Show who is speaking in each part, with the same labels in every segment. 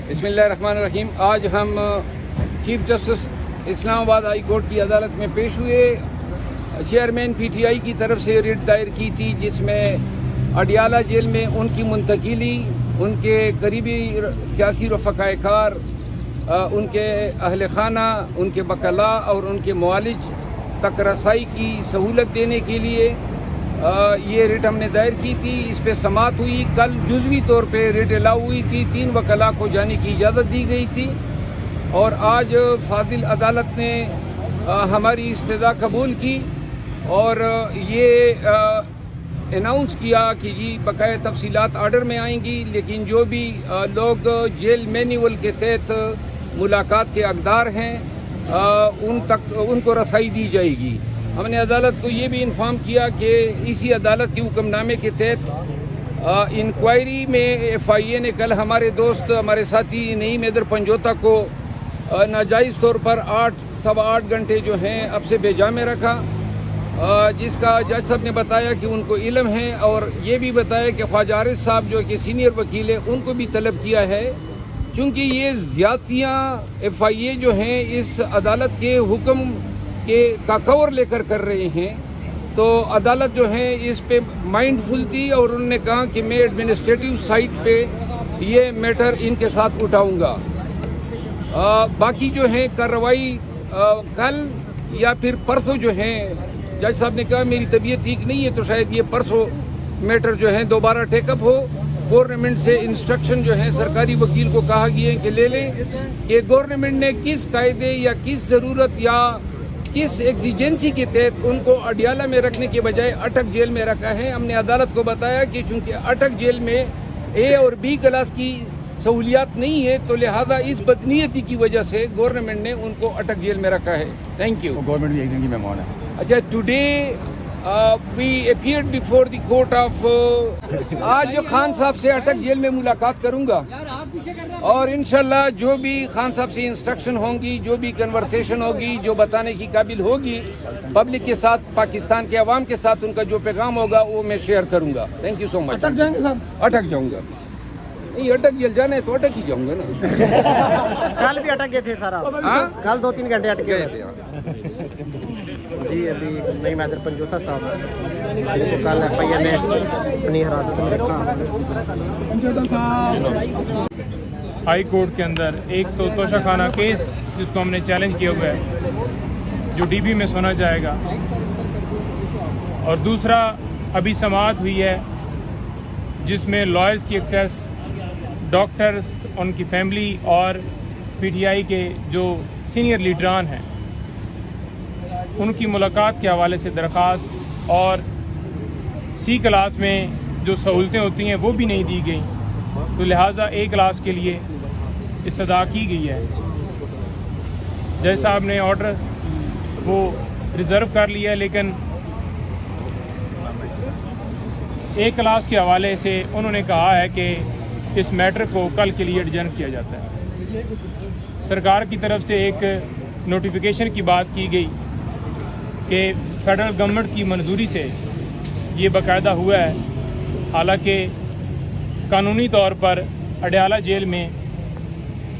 Speaker 1: बिस्मिल्लाहिर्रहमानिर्रहीम। आज हम chief justice Islamabad high court की अदालत में पेश हुए। चेयरमैन पीटीआई की तरफ से रिट दायर की थी, जिसमें अडियाला जेल में उनकी मुंतकिली, उनके करीबी सियासी रफ़क़ाए कार, उनके अहल खाना, उनके वकला और उनके मुआलिज तक रसाई की सहूलत देने के लिए ये रिट हमने दायर की थी। इस पर समाअत हुई। कल जुज़वी तौर पे रिट अलाउ हुई थी। 3 वकला को जाने की इजाज़त दी गई थी और आज फाजिल अदालत ने हमारी इस्तदा कबूल की और ये अनाउंस किया कि जी बकाया तफसीलात आर्डर में आएंगी, लेकिन जो भी लोग जेल मैनुअल के तहत मुलाकात के हकदार हैं उनको रसाई दी जाएगी। हमने अदालत को ये भी इन्फॉर्म किया कि इसी अदालत के हुक्मनामे के तहत इंक्वायरी में FIA ने कल हमारे दोस्त, हमारे साथी नईम हैदर पंजोता को नाजायज़ तौर पर 8-8.25 घंटे जो हैं अब से बेजा में रखा, जिसका जज साहब ने बताया कि उनको इल्म है और ये भी बताया कि ख्वाजा आरिफ साहब जो कि सीनियर वकील है उनको भी तलब किया है, चूँकि ये ज़्यादतियाँ FIA जो हैं इस अदालत के हुक्म के का कवर लेकर कर रहे हैं, तो अदालत जो है इस पे माइंडफुल थी और उन्होंने कहा कि मैं एडमिनिस्ट्रेटिव साइट पे ये मैटर इनके साथ उठाऊंगा। बाकी जो है कार्रवाई कल या फिर परसों जो है, जज साहब ने कहा मेरी तबीयत ठीक नहीं है तो शायद ये परसों मैटर जो है दोबारा टेकअप हो। गवर्नमेंट से इंस्ट्रक्शन जो है सरकारी वकील को कहा गया है कि ले लें कि गवर्नमेंट ने किस कायदे या किस ज़रूरत या किस एग्जिजेंसी के तहत उनको अडियाला में रखने के बजाय अटक जेल में रखा है। हमने अदालत को बताया कि चूंकि अटक जेल में A और B क्लास की सहूलियात नहीं है, तो लिहाजा इस बदनीयती की वजह से गवर्नमेंट ने उनको अटक जेल में रखा है। Thank you.
Speaker 2: गवर्नमेंट भी एक दिन की मेहमान है।
Speaker 1: अच्छा, today we appeared before the court of आज खान साहब से अटक जेल में मुलाकात करूंगा और इंशाल्लाह जो भी खान साहब से इंस्ट्रक्शन होंगी, जो भी कन्वर्सेशन होगी, जो बताने की काबिल होगी पब्लिक के साथ, पाकिस्तान के अवाम के साथ, उनका जो पैगाम होगा वो मैं शेयर करूंगा। Thank you so much.
Speaker 3: अटक जाएंगे सर?
Speaker 1: अटक जाऊंगा। नहीं, अटक जेल जाना है तो अटक ही जाऊंगा ना।
Speaker 3: कल भी अटक गए थे सर आप?
Speaker 1: हाँ,
Speaker 3: कल 2-3 घंटे अटके
Speaker 1: गए थे।
Speaker 3: जी, अभी नईम हैदर पंजोता साहब को कल FIA ने अपनी हिरासत में रखा।
Speaker 4: हाई कोर्ट के अंदर एक तो तोशाखाना केस जिसको हमने चैलेंज किया हुआ है, जो DB में सुना जाएगा, और दूसरा अभी समाअत हुई है जिसमें लॉयर्स की एक्सेस, डॉक्टर्स, उनकी फैमिली और PTI के जो सीनियर लीडरान हैं उनकी मुलाकात के हवाले से दरख्वास्त, और C क्लास में जो सहूलतें होती हैं वो भी नहीं दी गई, तो लिहाजा A क्लास के लिए इस्तदा की गई है। जज साहब ने ऑर्डर वो रिज़र्व कर लिया है, लेकिन A क्लास के हवाले से उन्होंने कहा है कि इस मैटर को कल के लिए एडजर्न किया जाता है। सरकार की तरफ से एक नोटिफिकेशन की बात की गई कि फेडरल गवर्नमेंट की मंजूरी से ये बाकायदा हुआ है, हालांकि कानूनी तौर पर अडियाला जेल में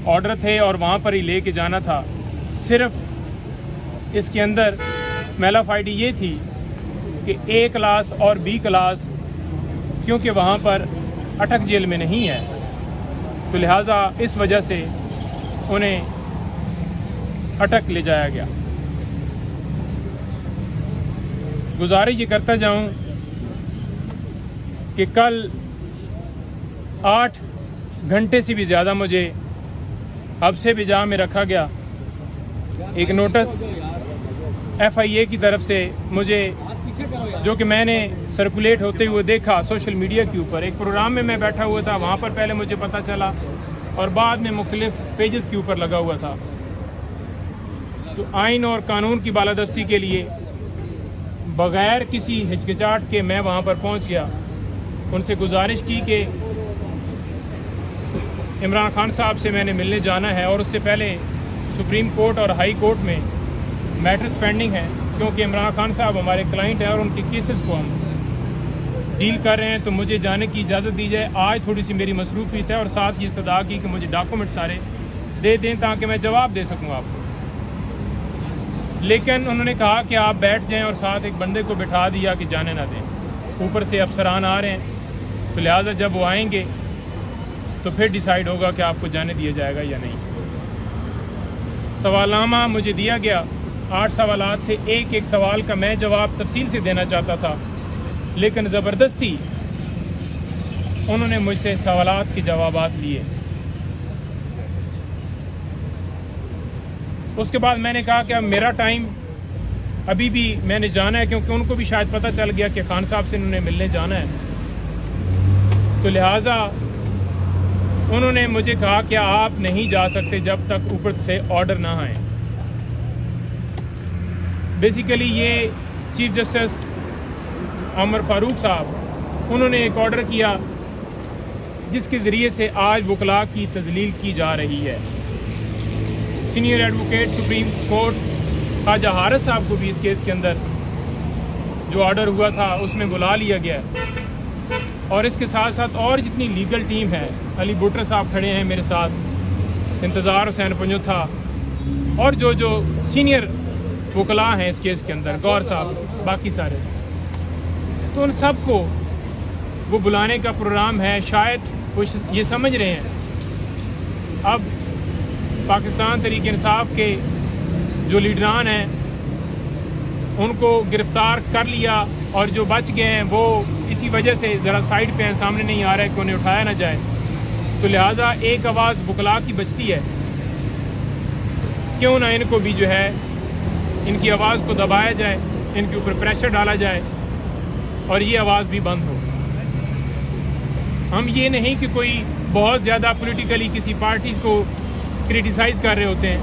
Speaker 4: ऑर्डर थे और वहाँ पर ही ले के जाना था। सिर्फ इसके अंदर मेलाफाइडी ये थी कि A क्लास और B क्लास क्योंकि वहाँ पर अटक जेल में नहीं है, तो लिहाजा इस वजह से उन्हें अटक ले जाया गया। गुजारिश ये करता जाऊं कि कल 8 घंटे से भी ज़्यादा मुझे अब से बिजा में रखा गया। एक नोटिस FIA की तरफ से मुझे, जो कि मैंने सर्कुलेट होते हुए देखा सोशल मीडिया के ऊपर, एक प्रोग्राम में मैं बैठा हुआ था, वहाँ पर पहले मुझे पता चला और बाद में मुख्तलिफ पेजेस के ऊपर लगा हुआ था। तो आइन और कानून की बालादस्ती के लिए बग़ैर किसी हिचकिचाहट के मैं वहाँ पर पहुँच गया। उनसे गुजारिश की कि इमरान खान साहब से मैंने मिलने जाना है और उससे पहले सुप्रीम कोर्ट और हाई कोर्ट में मैटर्स पेंडिंग हैं, क्योंकि इमरान खान साहब हमारे क्लाइंट हैं और उनके केसेस को हम डील कर रहे हैं तो मुझे जाने की इजाज़त दी जाए। आज थोड़ी सी मेरी मसरूफियत है और साथ ये इस्तदा की कि मुझे डॉक्यूमेंट सारे दे दें ताकि मैं जवाब दे सकूं आपको। लेकिन उन्होंने कहा कि आप बैठ जाएं और साथ एक बंदे को बिठा दिया कि जाने ना दें। ऊपर से अफसरान आ रहे हैं, तो लिहाजा जब वो आएंगे तो फिर डिसाइड होगा कि आपको जाने दिया जाएगा या नहीं। सवालनामा मुझे दिया गया, 8 सवालात थे। एक एक सवाल का मैं जवाब तफसील से देना चाहता था, लेकिन ज़बरदस्ती उन्होंने मुझसे सवालात के जवाबात लिए। उसके बाद मैंने कहा कि अब मेरा टाइम अभी भी मैंने जाना है, क्योंकि उनको भी शायद पता चल गया कि खान साहब से उन्होंने मिलने जाना है। तो लिहाजा उन्होंने मुझे कहा कि आप नहीं जा सकते जब तक ऊपर से ऑर्डर ना आए। बेसिकली ये चीफ जस्टिस उमर फारूक साहब, उन्होंने एक ऑर्डर किया जिसके ज़रिए से आज वकला की तजलील की जा रही है। Senior advocate supreme court Khawaja Haris साहब को भी इस केस के अंदर जो ऑर्डर हुआ था उसमें बुला लिया गया, और इसके साथ साथ और जितनी लीगल टीम है, अली बुटर साहब खड़े हैं मेरे साथ, इंतज़ार हुसैन पंजोथा, और जो सीनियर वकला हैं इस केस के अंदर, गौर साहब, बाकी सारे, तो उन सब को वो बुलाने का प्रोग्राम है। शायद वो ये समझ रहे हैं अब पाकिस्तान तहरीक इंसाफ के जो लीडरान हैं उनको गिरफ़्तार कर लिया, और जो बच गए हैं वो इसी वजह से ज़रा साइड पे हैं, सामने नहीं आ रहा है कि उन्हें उठाया ना जाए। तो लिहाजा एक आवाज़ वकला की बचती है, क्यों ना इनको भी जो है इनकी आवाज़ को दबाया जाए, इनके ऊपर प्रेशर डाला जाए और ये आवाज़ भी बंद हो। हम ये नहीं कि कोई बहुत ज़्यादा पॉलिटिकली किसी पार्टी को क्रिटिसाइज़ कर रहे होते हैं,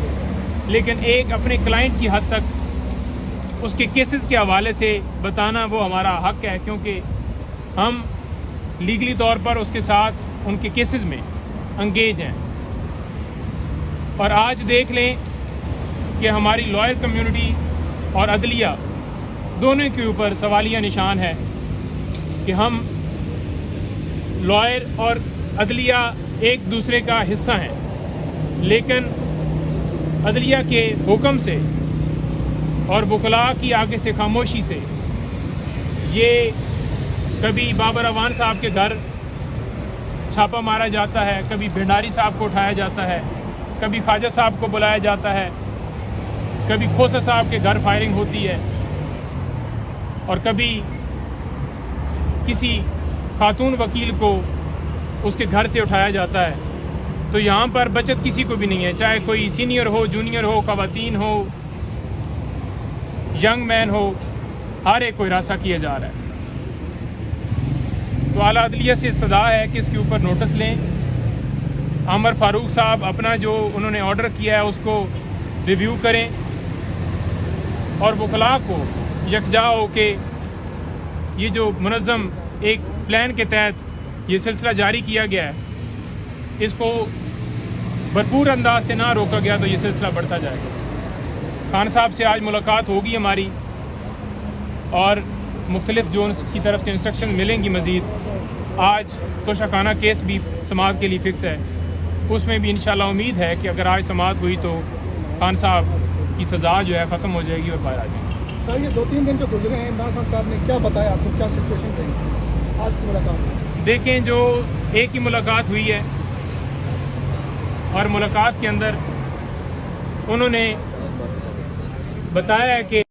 Speaker 4: लेकिन एक अपने क्लाइंट की हद तक उसके केसेस के हवाले से बताना वो हमारा हक है, क्योंकि हम लीगली तौर पर उसके साथ उनके केसेस में अंगेज हैं। और आज देख लें कि हमारी लॉयर कम्युनिटी और अदलिया दोनों के ऊपर सवालिया निशान है कि हम लॉयर और अदलिया एक दूसरे का हिस्सा हैं, लेकिन अदलिया के हुक्म से और वकला की आगे से खामोशी से ये कभी बाबर अवान साहब के घर छापा मारा जाता है, कभी भंडारी साहब को उठाया जाता है, कभी ख्वाजा साहब को बुलाया जाता है, कभी खोसा साहब के घर फायरिंग होती है, और कभी किसी खातून वकील को उसके घर से उठाया जाता है। तो यहाँ पर बचत किसी को भी नहीं है, चाहे कोई सीनियर हो, जूनियर हो, ख़वातीन हो, यंग मैन हो, हर एक को हिरासा किया जा रहा है। तो आला अदलिया से इस्तदा है कि इसके ऊपर नोटिस लें। उमर फारूक साहब अपना जो उन्होंने ऑर्डर किया है उसको रिव्यू करें, और वकला को यकजा हो के ये जो मुनज़्ज़म एक प्लान के तहत ये सिलसिला जारी किया गया है, इसको भरपूर अंदाज से ना रोका गया तो ये सिलसिला बढ़ता जाएगा। खान साहब से आज मुलाकात होगी हमारी, और मुख्तलिफ जोन की तरफ से इंस्ट्रक्शन मिलेंगी मज़ीद। आज तोशाखाना केस भी समाअत के लिए फ़िक्स है, उसमें भी इंशाल्लाह उम्मीद है कि अगर आज समाअत हुई तो खान साहब की सज़ा जो है ख़त्म हो जाएगी और बाहर आ जाएगी।
Speaker 2: सर, ये 2-3 दिन जो गुजरे हैं, इमरान खान साहब ने क्या बताया आपको, क्या सिचुएशन रही आज की मुलाकात में?
Speaker 4: देखें, जो एक ही मुलाकात हुई है और मुलाकात के अंदर उन्होंने बताया है कि